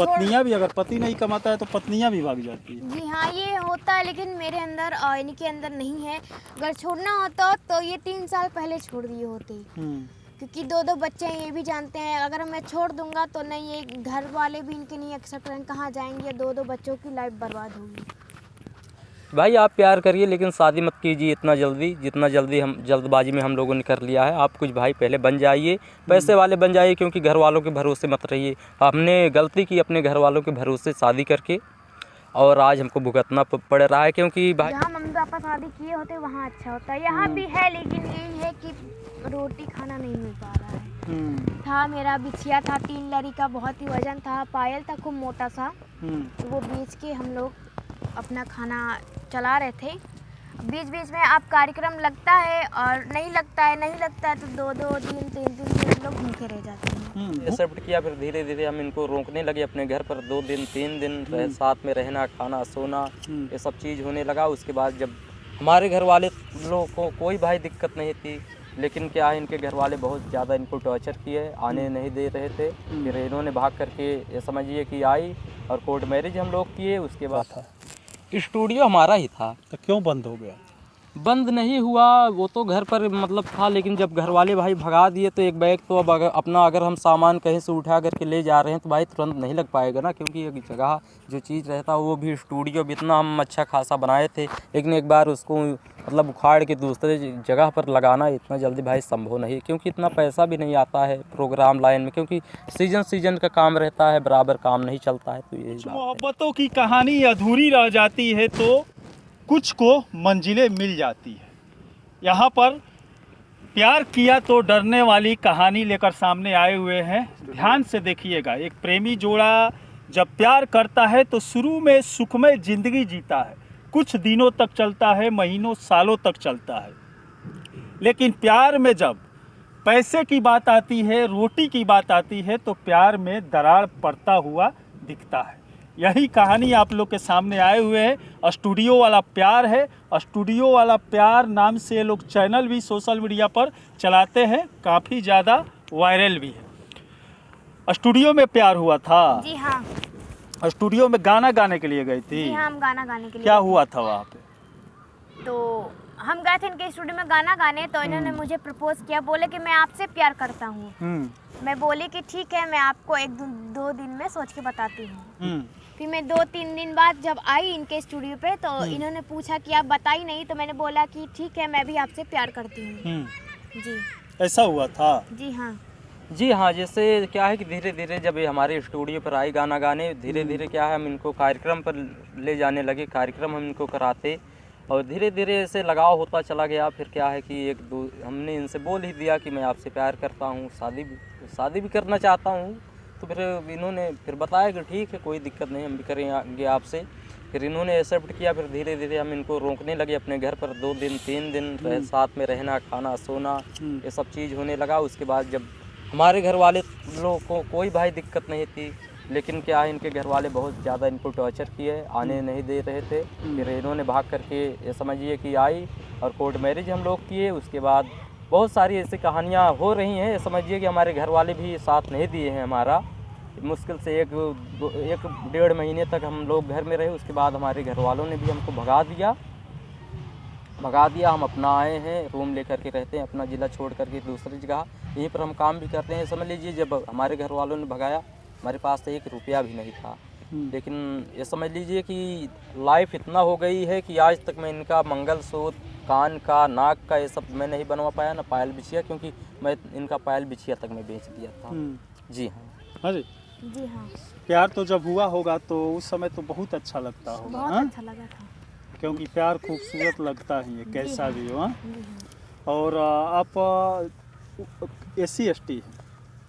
पत्नियां भी, अगर पति नहीं कमाता है तो पत्नियां भी भाग जाती है। जी हाँ, ये होता है, लेकिन मेरे अंदर और इनके अंदर नहीं है। अगर छोड़ना होता तो ये 3 साल पहले छोड़ दिए होते, क्योंकि 2 बच्चे हैं, ये भी जानते हैं। अगर मैं छोड़ दूंगा तो नहीं, ये घर वाले भी इनके नहीं एक्सेप्ट करेंगे, कहाँ जाएंगे, 2 बच्चों की लाइफ बर्बाद होगी। भाई आप प्यार करिए लेकिन शादी मत कीजिए इतना जल्दी, जितना जल्दी हम जल्दबाजी में हम लोगों ने कर लिया है। आप कुछ भाई पहले बन जाइए, पैसे वाले बन जाइए, क्योंकि घर वालों के भरोसे मत रहिए। हमने गलती की अपने घर वालों के भरोसे शादी करके, और आज हमको भुगतना पड़ रहा है। क्योंकि भाई जहाँ मम्मी पापा शादी किए होते वहाँ अच्छा होता है, यहाँ भी है, लेकिन यही है कि रोटी खाना नहीं मिल पा रहा है। था मेरा बिछिया था 3 लड़ी का, बहुत ही वजन था, पायल था खूब मोटा सा, तो वो बेच के हम लोग अपना खाना चला रहे थे। बीच बीच में आप कार्यक्रम लगता है और नहीं लगता है तो 2 दिन 3 दिन हम लोग भूखे रह जाते हैं। एक्सेप्ट किया, फिर धीरे धीरे हम इनको रोकने लगे अपने घर पर। 2 दिन 3 दिन साथ में रहना, खाना, सोना, ये सब चीज़ होने लगा। उसके बाद जब हमारे घर वाले लोगों को कोई भाई दिक्कत नहीं थी, लेकिन क्या है इनके घर वाले बहुत ज़्यादा इनको टॉर्चर किए, आने नहीं दे रहे थे। फिर इन्होंने भाग करके ये समझिए कि आई और कोर्ट मैरिज हम लोग किए। उसके बाद था स्टूडियो हमारा ही था। तो क्यों बंद हो गया? बंद नहीं हुआ, वो तो घर पर मतलब था, लेकिन जब घर वाले भाई भगा दिए तो एक बैग तो अब अगर हम सामान कहीं से उठा करके ले जा रहे हैं तो भाई तुरंत नहीं लग पाएगा ना, क्योंकि एक जगह जो चीज़ रहता वो भी स्टूडियो भी इतना हम अच्छा खासा बनाए थे, लेकिन एक बार उसको मतलब उखाड़ के दूसरे जगह पर लगाना इतना जल्दी भाई संभव नहीं, क्योंकि इतना पैसा भी नहीं आता है प्रोग्राम लाइन में, क्योंकि सीजन का काम रहता है, बराबर काम नहीं चलता है। तो यही बात है। मोहब्बतों की कहानी अधूरी रह जाती है तो कुछ को मंजिलें मिल जाती है। यहाँ पर प्यार किया तो डरने वाली कहानी लेकर सामने आए हुए हैं। ध्यान से देखिएगा, एक प्रेमी जोड़ा जब प्यार करता है तो शुरू में सुखमय जिंदगी जीता है, कुछ दिनों तक चलता है, महीनों सालों तक चलता है। लेकिन प्यार में जब पैसे की बात आती है, रोटी की बात आती है, तो प्यार में दरार पड़ता हुआ दिखता है। यही कहानी आप लोग के सामने आए हुए हैं। स्टूडियो वाला प्यार है। स्टूडियो वाला प्यार नाम से ये लोग चैनल भी सोशल मीडिया पर चलाते हैं, काफ़ी ज़्यादा वायरल भी है। स्टूडियो में प्यार हुआ था? जी हाँ। स्टूडियो में गाना गाने के लिए गई थी? जी हाँ, हम गाना गाने के लिए। क्या हुआ था वहाँ पे? तो हम गए थे इनके स्टूडियो में गाना गाने, तो इन्होंने मुझे प्रपोज किया, बोले कि मैं आपसे प्यार करता हूँ। मैं बोली कि ठीक है, मैं आपको 1-2 दिन में सोच के बताती हूँ। फिर मैं 2-3 दिन बाद जब आई इनके स्टूडियो पे, तो इन्होंने पूछा कि आप बताई नहीं, तो मैंने बोला कि ठीक है, मैं भी आपसे प्यार करती हूँ। जी, ऐसा हुआ था? जी हाँ। जी हाँ, जैसे क्या है कि धीरे धीरे जब ये हमारे स्टूडियो पर आई गाना गाने, धीरे धीरे क्या है हम इनको कार्यक्रम पर ले जाने लगे, कार्यक्रम हम इनको कराते, और धीरे धीरे ऐसे लगाव होता चला गया। फिर क्या है कि हमने इनसे बोल ही दिया कि मैं आपसे प्यार करता हूँ, शादी भी करना चाहता हूँ। तो फिर इन्होंने फिर बताया कि ठीक है, कोई दिक्कत नहीं, हम भी करेंगे आपसे। फिर इन्होंने एक्सेप्ट किया। फिर धीरे धीरे हम इनको रोकने लगे अपने घर पर। 2 दिन 3 दिन साथ में रहना, खाना, सोना, ये सब चीज़ होने लगा। उसके बाद जब हमारे घर वाले लोगों को कोई भाई दिक्कत नहीं थी, लेकिन क्या है इनके घर वाले बहुत ज़्यादा इनको टॉर्चर किए, आने नहीं दे रहे थे। फिर इन्होंने भाग करके ये समझिए कि आई और कोर्ट मैरिज हम लोग किए। उसके बाद बहुत सारी ऐसी कहानियाँ हो रही हैं। ये समझिए कि हमारे घर वाले भी साथ नहीं दिए हैं हमारा। मुश्किल से 1-1.5 महीने तक हम लोग घर में रहे। उसके बाद हमारे घर वालों ने भी हमको भगा दिया। हम अपना आए हैं, रूम लेकर के रहते हैं, अपना ज़िला छोड़ करके दूसरी जगह। यहीं पर हम काम भी करते हैं। समझ लीजिए जब हमारे घर वालों ने भगाया, हमारे पास 1 रुपया भी नहीं था। लेकिन ये समझ लीजिए कि लाइफ इतना हो गई है कि आज तक मैं इनका मंगलसूत्र, कान का, नाक का, ये सब मैं नहीं बनवा पाया, ना पायल बिछिया, क्योंकि मैं इनका पायल बिछिया तक मैं बेच दिया था। जी हाँ। हाँ जी। जी हाँ। प्यार तो जब हुआ होगा तो उस समय तो बहुत अच्छा लगता होगा। बहुत अच्छा लगा था, क्योंकि प्यार खूबसूरत लगता ही है, कैसा भी हो। जी हाँ। और आप SC ST हैं?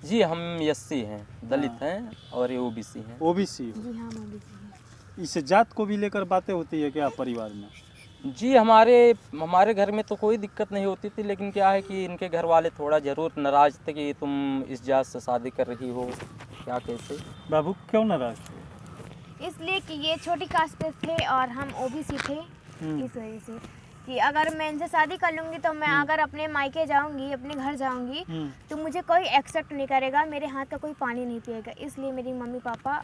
जी हम SC हैं, दलित हैं, और ये OBC हैं। OBC हो? जी हाँ, OBC। इस जात को भी लेकर बातें होती है क्या परिवार में? जी हमारे घर में तो कोई दिक्कत नहीं होती थी, लेकिन क्या है कि इनके घर वाले थोड़ा ज़रूर नाराज़ थे कि तुम इस जात से शादी कर रही हो, क्या कैसे। बाबू क्यों नाराज थे? इसलिए कि ये छोटी कास्ट थे और हम OBC थे, इस वजह से कि अगर मैं इनसे शादी कर लूँगी तो मैं अगर अपने मायके जाऊँगी, अपने घर जाऊँगी, तो मुझे कोई एक्सेप्ट नहीं करेगा, मेरे हाथ का कोई पानी नहीं पिएगा। इसलिए मेरी मम्मी पापा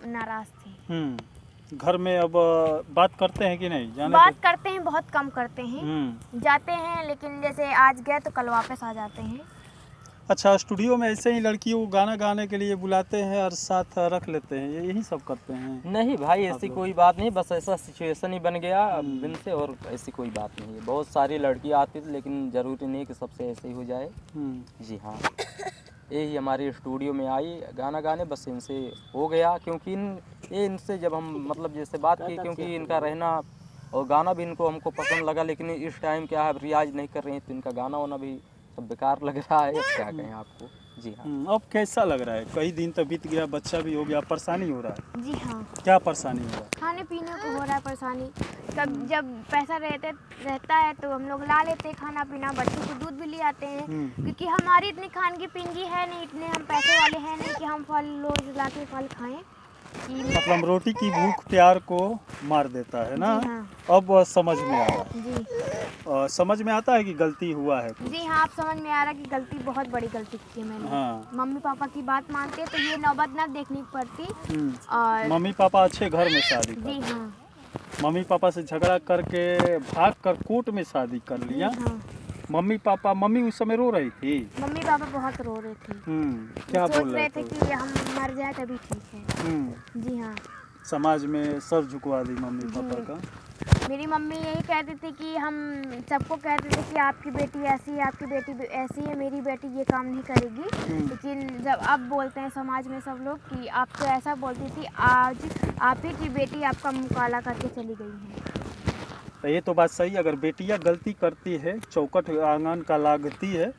नाराज थे। घर में अब बात करते हैं कि नहीं? जाने बात करते हैं, बहुत कम करते हैं। हम्म। जाते हैं लेकिन जैसे आज गए तो कल वापस आ जाते हैं। अच्छा, स्टूडियो में ऐसे ही लड़कियों को गाना गाने के लिए बुलाते हैं और साथ रख लेते हैं, यही सब करते हैं? नहीं भाई, ऐसी लोग? कोई बात नहीं, बस ऐसा सिचुएशन ही बन गया बिन से, और ऐसी कोई बात नहीं है। बहुत सारी लड़कियां आती थी लेकिन ज़रूरी नहीं कि सबसे ऐसे ही हो जाए। जी हाँ, यही हमारे स्टूडियो में आई गाना गाने, बस इनसे हो गया। क्योंकि इनसे जब हम मतलब जैसे बात की, क्योंकि इनका रहना और गाना भी इनको हमको पसंद लगा, लेकिन इस टाइम क्या है रियाज नहीं कर रहे हैं तो इनका गाना वाना भी सब बेकार लग रहा है। अब क्या कहें आपको। जी हाँ। अब कैसा लग रहा है? कई दिन तो बीत गया, बच्चा भी हो गया, परेशानी हो रहा है? जी हाँ, क्या परेशानी हो रहा है? खाने पीने को हो रहा है परेशानी। तब जब पैसा रहता है तो हम लोग ला लेते हैं खाना पीना, बच्चों को दूध भी ले आते हैं। क्योंकि हमारी इतनी खानगी पिंगी है नहीं, इतने हम पैसे वाले हैं नहीं कि हम फल रोज ला के फल खाएं। मतलब रोटी की भूख प्यार को मार देता है ना? जी हाँ। अब समझ में आ रहा है। जी समझ में आता है कि गलती हुआ है कुछ। जी हाँ, आप समझ में आ रहा है कि गलती, बहुत बड़ी गलती की है मैंने। हाँ। मम्मी पापा की बात मानते तो ये नौबत ना देखनी पड़ती। और मम्मी पापा अच्छे घर में शादी जी कर, हाँ। मम्मी पापा से झगड़ा करके भाग कर कोर्ट में शादी कर लिया। हाँ। मम्मी उस समय रो रही थी? मम्मी पापा बहुत रो रहे थे। क्या सोच बोल रहे थे कि हम मर जाए तभी ठीक है। जी हाँ। समाज में सर झुकवा दी मम्मी पापा का। मेरी मम्मी यही कहती थी कि हम सबको कहते थे कि आपकी बेटी ऐसी है, आपकी बेटी ऐसी है, मेरी बेटी ये काम नहीं करेगी। लेकिन जब अब बोलते हैं समाज में सब लोग कि आप तो ऐसा बोलती थी, आज आप ही की बेटी आपका मुँह काला करके चली गई है। तो ये तो बात सही, अगर बेटियां गलती करती है, चौखट आंगन का लागती है,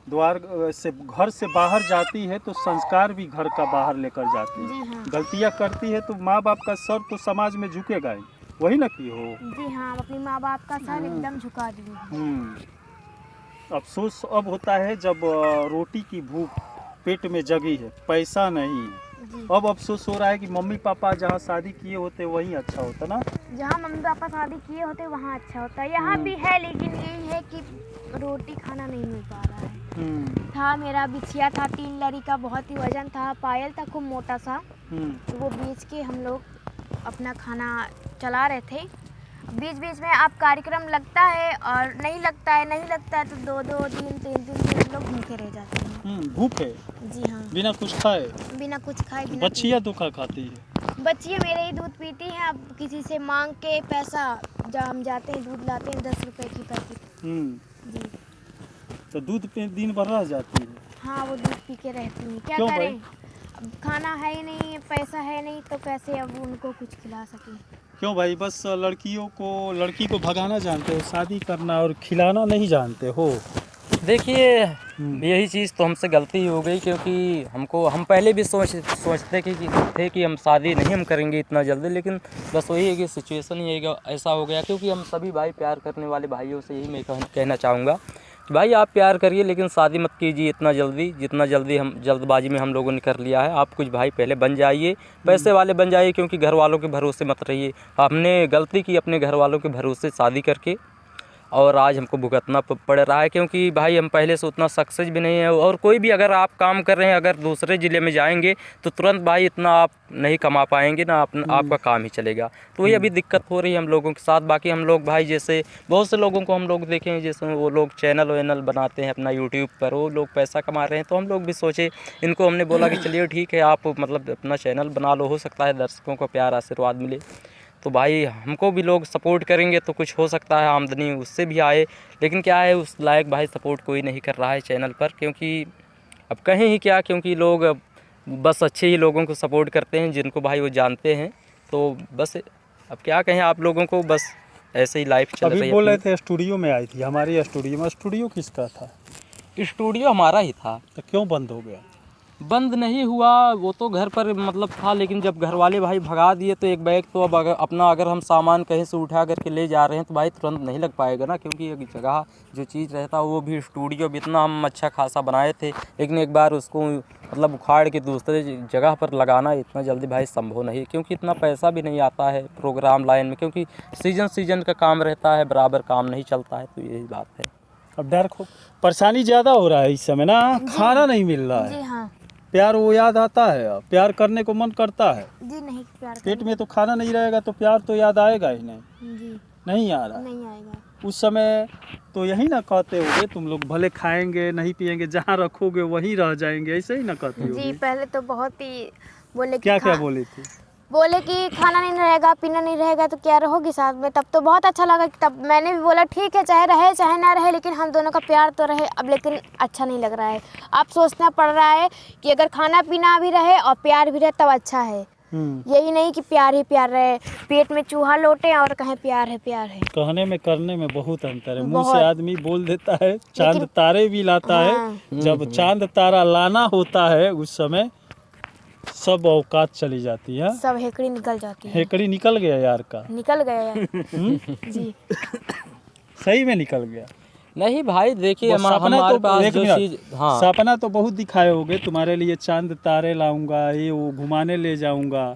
द्वार से घर से बाहर जाती है तो संस्कार भी घर का बाहर लेकर जाती है। जी हाँ। गलतियां करती है तो माँ बाप का सर तो समाज में झुकेगा ही, वही ना कि हो। जी हाँ, अपनी माँ बाप का सर एकदम झुका दिए। अफसोस अब होता है जब रोटी की भूख पेट में जगी है, पैसा नहीं है। अब अफसोस हो रहा है कि मम्मी पापा जहाँ शादी किए होते वहीं अच्छा होता ना? जहाँ मम्मी पापा शादी किए होते वहाँ अच्छा होता है। यहाँ भी है लेकिन यही है कि रोटी खाना नहीं मिल पा रहा है। था मेरा बिछिया था 3 लरी का, बहुत ही वजन था, पायल था खूब मोटा सा, तो वो बेच के हम लोग अपना खाना चला रहे थे। बीच बीच में आप कार्यक्रम लगता है और नहीं लगता है तो 2-2 दिन 3-3 दिन हम लोग भूखे रह जाते हैं। भूखे? जी हाँ, बिना कुछ खाए? बिना कुछ खाए। बच्चियाँ तो खा खाती है? बच्चियाँ मेरे ही दूध पीती हैं। अब किसी से मांग के पैसा, जब हम जाते हैं दूध लाते हैं 10 रुपए की पैकेट। जी। तो दूध पे दिन भर रह जाती है? हाँ, वो दूध पी के रहती हैं। क्या क्यों करें, अब खाना है ही नहीं, पैसा है नहीं तो कैसे अब उनको कुछ खिला सकें। क्यों भाई, बस लड़की को भगाना जानते हो, शादी करना और खिलाना नहीं जानते हो? देखिए, यही चीज़ तो हमसे गलती हो गई, क्योंकि हम पहले भी सोचते थे कि हम शादी नहीं हम करेंगे इतना जल्दी, लेकिन बस वही है कि सिचुएशन ही ऐसा हो गया। क्योंकि हम सभी भाई प्यार करने वाले भाइयों से यही मैं कहना चाहूँगा कि भाई आप प्यार करिए लेकिन शादी मत कीजिए इतना जल्दी, जितना जल्दी हम जल्दबाजी में हम लोगों ने कर लिया है। आप कुछ भाई पहले बन जाइए, पैसे वाले बन जाइए, क्योंकि घर वालों के भरोसे मत रहिए। हमने गलती की अपने घर वालों के भरोसे शादी करके, और आज हमको भुगतना पड़ रहा है। क्योंकि भाई हम पहले से उतना सक्सेस भी नहीं है, और कोई भी अगर आप काम कर रहे हैं, अगर दूसरे ज़िले में जाएंगे तो तुरंत भाई इतना आप नहीं कमा पाएंगे ना, आपका काम ही चलेगा। तो वही अभी दिक्कत हो रही है हम लोगों के साथ। बाकी हम लोग भाई जैसे बहुत से लोगों को हम लोग देखें, जैसे वो लोग चैनल बनाते हैं अपना यूट्यूब पर, वो लोग पैसा कमा रहे हैं, तो हम लोग भी सोचे, इनको हमने बोला कि चलिए ठीक है आप मतलब अपना चैनल बना लो, हो सकता है दर्शकों को प्यार आशीर्वाद मिले, तो भाई हमको भी लोग सपोर्ट करेंगे तो कुछ हो सकता है, आमदनी उससे भी आए। लेकिन क्या है, उस लायक भाई सपोर्ट कोई नहीं कर रहा है चैनल पर, क्योंकि अब कहें ही क्या, क्योंकि लोग बस अच्छे ही लोगों को सपोर्ट करते हैं जिनको भाई वो जानते हैं। तो बस अब क्या कहें आप लोगों को, बस ऐसे ही लाइफ चल रही है। अभी बोल रहे थे स्टूडियो में आई थी, हमारी स्टूडियो किसका था? स्टूडियो हमारा ही था। तो क्यों बंद हो गया? बंद नहीं हुआ, वो तो घर पर मतलब था, लेकिन जब घर वाले भाई भगा दिए तो एक बैग तो अब अगर हम सामान कहीं से उठा करके ले जा रहे हैं तो भाई तुरंत नहीं लग पाएगा ना, क्योंकि एक जगह जो चीज़ रहता है, वो भी स्टूडियो भी इतना हम अच्छा खासा बनाए थे, लेकिन एक बार उसको मतलब उखाड़ के दूसरे जगह पर लगाना इतना जल्दी भाई संभव नहीं, क्योंकि इतना पैसा भी नहीं आता है प्रोग्राम लाइन में, क्योंकि सीजन का काम रहता है, बराबर काम नहीं चलता है। तो यही बात है। अब डर को परेशानी ज़्यादा हो रहा है इस समय ना, खाना नहीं मिल रहा है। जी हाँ, प्यार वो याद आता है, प्यार करने को मन करता है। जी नहीं, प्यार पेट में तो खाना नहीं रहेगा तो प्यार तो याद आएगा ही नहीं। जी नहीं आ रहा। नहीं आएगा। उस समय तो यही ना कहते होगे तुम लोग, भले खाएंगे नहीं पिएंगे, जहाँ रखोगे वहीं रह जाएंगे, ऐसे ही ना कहते जी होगे। पहले तो बहुत ही बोले कि क्या क्या बोले थे? बोले कि खाना नहीं रहेगा, पीना नहीं रहेगा तो क्या रहोगी साथ में। तब तो बहुत अच्छा लगा। तब मैंने भी बोला ठीक है, चाहे रहे चाहे ना रहे, लेकिन हम दोनों का प्यार तो रहे। अब लेकिन अच्छा नहीं लग रहा है। अब सोचना पड़ रहा है कि अगर खाना पीना भी रहे और प्यार भी रहे तब अच्छा है। यही नहीं कि प्यार ही प्यार रहे, पेट में चूहा लौटे और कहें प्यार है प्यार है। कहने में करने में बहुत अंतर है। मुंह बहुत। से आदमी बोल देता है, चांद तारे भी लाता हाँ। है। जब चांद तारा लाना होता है उस समय सब औकात चली जाती है। सब हेकड़ी निकल जाती है। हेकड़ी निकल गया यार का। निकल गया जी। सही में निकल गया। नहीं भाई देखिए, वो सपना हमारे तो पास एक जो मिनट, चीज, हाँ सपना तो बहुत दिखाए होगे, तुम्हारे लिए चांद तारे लाऊंगा, ये वो घुमाने ले जाऊंगा,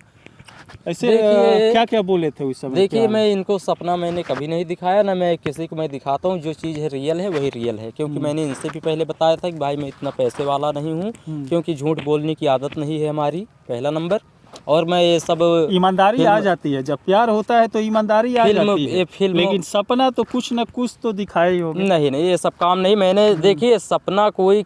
ऐसे देखिए- क्या क्या बोले थे उस समय? देखिए क्या? मैं इनको सपना मैंने कभी नहीं दिखाया, ना मैं किसी को मैं दिखाता हूँ। जो चीज़ है रियल है वही रियल है, क्योंकि मैंने इनसे भी पहले बताया था कि भाई मैं इतना पैसे वाला नहीं हूँ, क्योंकि झूठ बोलने की आदत नहीं है हमारी, पहला नंबर। और मैं ये सब ईमानदारी आ जाती है, जब प्यार होता है तो ईमानदारी आ जाती है। फिल्म लेकिन सपना तो कुछ न कुछ तो दिखाए ही होगा। नहीं नहीं, ये सब काम नहीं मैंने। देखिए सपना कोई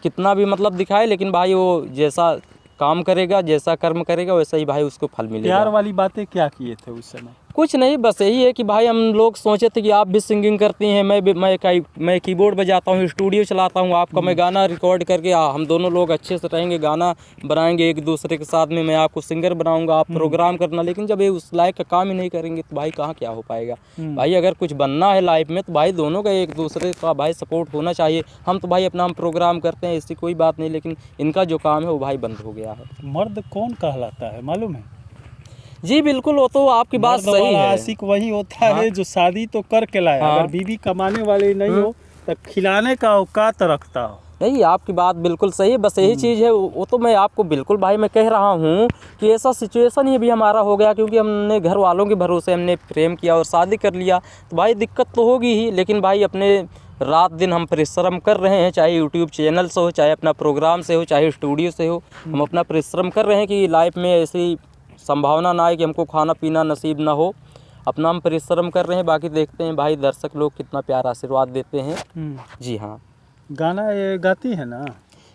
कितना भी मतलब दिखाए, लेकिन भाई वो जैसा काम करेगा, जैसा कर्म करेगा, वैसा ही भाई उसको फल मिलेगा। प्यार वाली बातें क्या किए थे उस समय? कुछ नहीं, बस यही है कि भाई हम लोग सोचे थे कि आप भी सिंगिंग करती हैं, मैं कीबोर्ड बजाता हूँ, स्टूडियो चलाता हूँ, आपका मैं गाना रिकॉर्ड करके हम दोनों लोग अच्छे से रहेंगे, गाना बनाएंगे एक दूसरे के साथ में, मैं आपको सिंगर बनाऊंगा, आप प्रोग्राम करना। लेकिन जब ये उस लायक का काम ही नहीं करेंगे तो भाई कहाँ क्या हो पाएगा। भाई अगर कुछ बनना है लाइफ में तो भाई दोनों का एक दूसरे का भाई सपोर्ट होना चाहिए। हम तो भाई अपना हम प्रोग्राम करते हैं, ऐसी कोई बात नहीं, लेकिन इनका जो काम है वो भाई बंद हो गया है। मर्द कौन कहलाता है मालूम है? जी बिल्कुल, वो तो आपकी बात मर्द सही वाला है। आशिक वही होता है जो शादी तो करके लाए, हाँ। अगर बीवी कमाने वाली नहीं हो तो खिलाने का औकात रखता हो। नहीं, आपकी बात बिल्कुल सही है। बस यही चीज़ है, वो तो मैं आपको बिल्कुल भाई मैं कह रहा हूँ कि ऐसा सिचुएशन ही भी हमारा हो गया, क्योंकि हमने घर वालों के भरोसे हमने प्रेम किया और शादी कर लिया, तो भाई दिक्कत तो होगी ही। लेकिन भाई अपने रात दिन हम परिश्रम कर रहे हैं, चाहे यूट्यूब चैनल से हो, चाहे अपना प्रोग्राम से हो, चाहे स्टूडियो से हो, हम अपना परिश्रम कर रहे हैं कि लाइफ में ऐसी संभावना ना आए कि हमको खाना पीना नसीब ना हो। अपना हम परिश्रम कर रहे हैं, बाकी देखते हैं भाई दर्शक लोग कितना प्यार आशीर्वाद देते हैं। जी हाँ। गाना ये गाती है ना?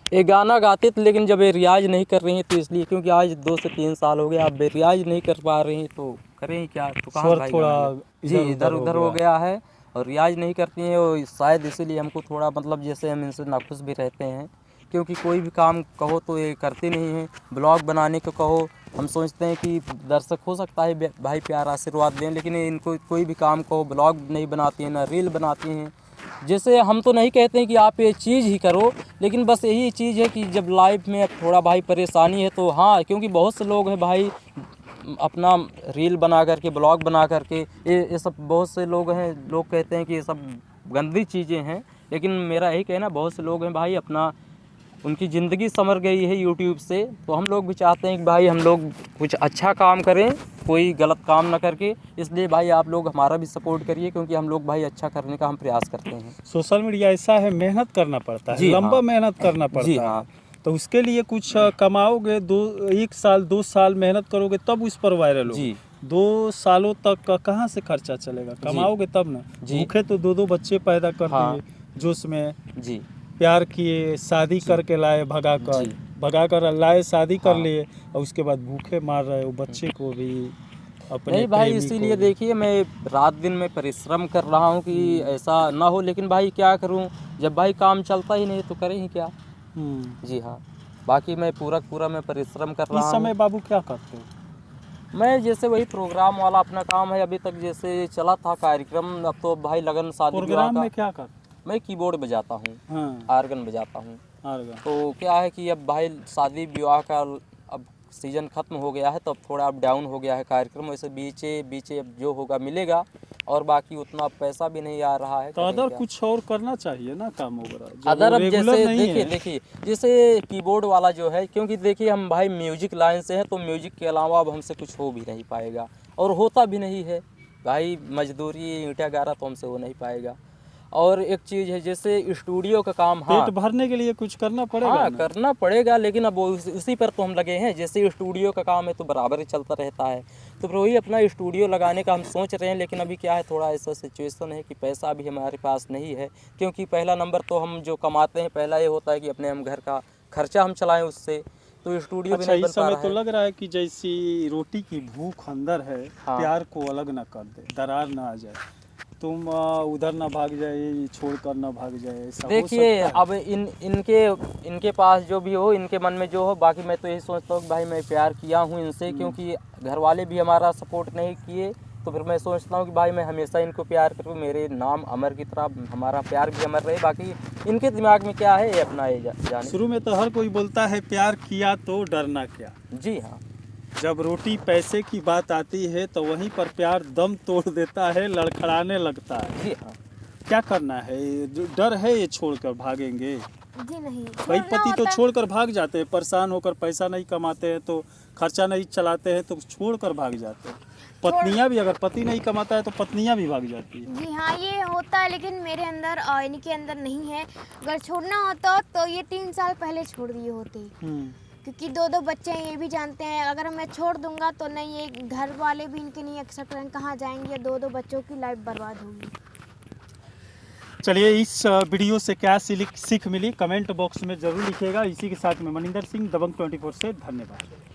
ये गाना गाते थे, लेकिन जब ये रियाज नहीं कर रही हैं तो इसलिए, क्योंकि आज 2 से 3 साल हो गए, आप रियाज नहीं कर पा रही हैं तो करें क्या। तो कहाँ स्वर भाई थोड़ा गाना? जी इधर उधर हो गया है और रियाज नहीं करती हैं, और शायद इसीलिए हमको थोड़ा मतलब जैसे हम इनसे नाखुश भी रहते हैं, क्योंकि कोई भी काम कहो तो ये करते नहीं हैं। ब्लॉग बनाने को कहो, हम सोचते हैं कि दर्शक हो सकता है भाई प्यार आशीर्वाद दें, लेकिन इनको कोई भी काम कहो ब्लॉग नहीं बनाती हैं, ना रील बनाती हैं। जैसे हम तो नहीं कहते हैं कि आप ये चीज़ ही करो, लेकिन बस यही चीज़ है कि जब लाइफ में थोड़ा भाई परेशानी है तो हाँ, क्योंकि बहुत से लोग हैं भाई अपना रील बना करके, ब्लॉग बना करके, ये सब बहुत से लोग हैं, लोग कहते हैं कि ये सब गंदी चीज़ें हैं, लेकिन मेरा यही कहना, बहुत से लोग हैं भाई अपना उनकी ज़िंदगी संवर गई है यूट्यूब से, तो हम लोग भी चाहते हैं कि भाई हम लोग कुछ अच्छा काम करें, कोई गलत काम ना करके। इसलिए भाई आप लोग हमारा भी सपोर्ट करिए, क्योंकि हम लोग भाई अच्छा करने का हम प्रयास करते हैं। सोशल मीडिया ऐसा है, मेहनत करना पड़ता है, जी लंबा हाँ। मेहनत करना जी पड़ता हाँ। है। तो उसके लिए कुछ कमाओगे, 1 साल 2 साल मेहनत करोगे तब उस पर वायरल हो। जी 2 सालों तक का कहाँ से खर्चा चलेगा? कमाओगे तब ना। जी। भूखे तो 2 बच्चे पैदा कर हाँ। दिए जोश में, जी प्यार किए, शादी करके लाए, भगा कर लाए, शादी कर लिए, और उसके बाद भूखे मार रहे हो बच्चे को भी, अपने नहीं भाई, प्रेमी इसीलिए को भी। देखिए मैं रात दिन में परिश्रम कर रहा हूँ कि ऐसा ना हो, लेकिन भाई क्या करूँ, जब भाई काम चलता ही नहीं तो करें ही क्या। जी हाँ, बाकी मैं पूरा मैं परिश्रम कर रहा इस हूँ। समय बाबू क्या करते हो? मैं जैसे वही प्रोग्राम वाला अपना काम है, अभी तक जैसे चला था कार्यक्रम, अब तो भाई लगन शादी विवाह प्रोग्राम का। में क्या करते मैं कीबोर्ड बजाता हूँ, हाँ, आर्गन बजाता हूँ। आर्गन। तो क्या है कि अब भाई शादी विवाह का अब सीज़न ख़त्म हो गया है, तो अब थोड़ा अब डाउन हो गया है कार्यक्रम, वैसे बीचे अब जो होगा मिलेगा, और बाकी उतना पैसा भी नहीं आ रहा है। तो अदर कुछ और करना चाहिए ना काम वगैरह, जो अदर अब रेगुलर जैसे नहीं है। देखिए जैसे कीबोर्ड वाला जो है, क्योंकि देखिए हम भाई म्यूजिक लाइन से हैं, तो म्यूजिक के अलावा अब हमसे कुछ हो भी नहीं पाएगा, और होता भी नहीं है भाई। मजदूरी ईंटा गारा तो हमसे हो नहीं पाएगा। और एक चीज़ है जैसे स्टूडियो का काम, हाँ पेट भरने के लिए कुछ करना पड़ेगा हाँ ना? करना पड़ेगा, लेकिन अब उसी पर तो हम लगे हैं। जैसे स्टूडियो का काम है तो बराबर ही चलता रहता है, तो फिर वही अपना स्टूडियो लगाने का हम सोच रहे हैं। लेकिन अभी क्या है, थोड़ा ऐसा सिचुएशन है कि पैसा अभी हमारे पास नहीं है, क्योंकि पहला नंबर तो हम जो कमाते हैं पहला ये होता है कि अपने हम घर का खर्चा हम चलाएं उससे, तो स्टूडियो भी अच्छा, नहीं बन इस पा समय रहा तो है। लग रहा है कि जैसी रोटी की भूख अंदर है, हाँ। प्यार को अलग ना कर दे, दरार ना आ जाए, तुम उधर ना भाग जाए, छोड़कर ना भाग जाए, ऐसा हो देखिए सकता है? अब इनके पास जो भी हो, इनके मन में जो हो, बाकी मैं तो यही सोचता हूँ कि भाई मैं प्यार किया हूँ इनसे, क्योंकि घर वाले भी हमारा सपोर्ट नहीं किए, तो फिर मैं सोचता हूँ कि भाई मैं हमेशा इनको प्यार करूँ, मेरे नाम अमर की तरह हमारा प्यार भी अमर रहे। बाकी इनके दिमाग में क्या है ये अपना ये जाने। शुरू में तो हर कोई बोलता है प्यार किया तो डरना क्या। जी हाँ, जब रोटी पैसे की बात आती है तो वहीं पर प्यार दम तोड़ देता है, लड़खड़ाने लगता है। जी हाँ। क्या करना है, ये जो डर है ये छोड़कर भागेंगे? जी नहीं, कई छोड़ना पति तो होता- छोड़कर भाग जाते हैं, परेशान होकर, पैसा नहीं कमाते हैं तो खर्चा नहीं चलाते हैं तो छोड़कर भाग जाते हैं। पत्नियां भी, अगर पति नहीं कमाता है तो पत्नियां भी भाग जाती है। जी हाँ, ये होता है, लेकिन मेरे अंदर और इनके अंदर नहीं है। अगर छोड़ना होता तो ये 3 साल पहले छोड़ दिए होते, क्योंकि 2 बच्चे हैं, ये भी जानते हैं। अगर मैं छोड़ दूंगा तो नहीं, ये घर वाले भी इनके नहीं एक्सेप्ट करेंगे, कहाँ जाएंगे, 2 बच्चों की लाइफ बर्बाद होगी। चलिए, इस वीडियो से क्या सीख मिली कमेंट बॉक्स में ज़रूर लिखिएगा। इसी के साथ में मनिंदर सिंह, दबंग 24 से धन्यवाद।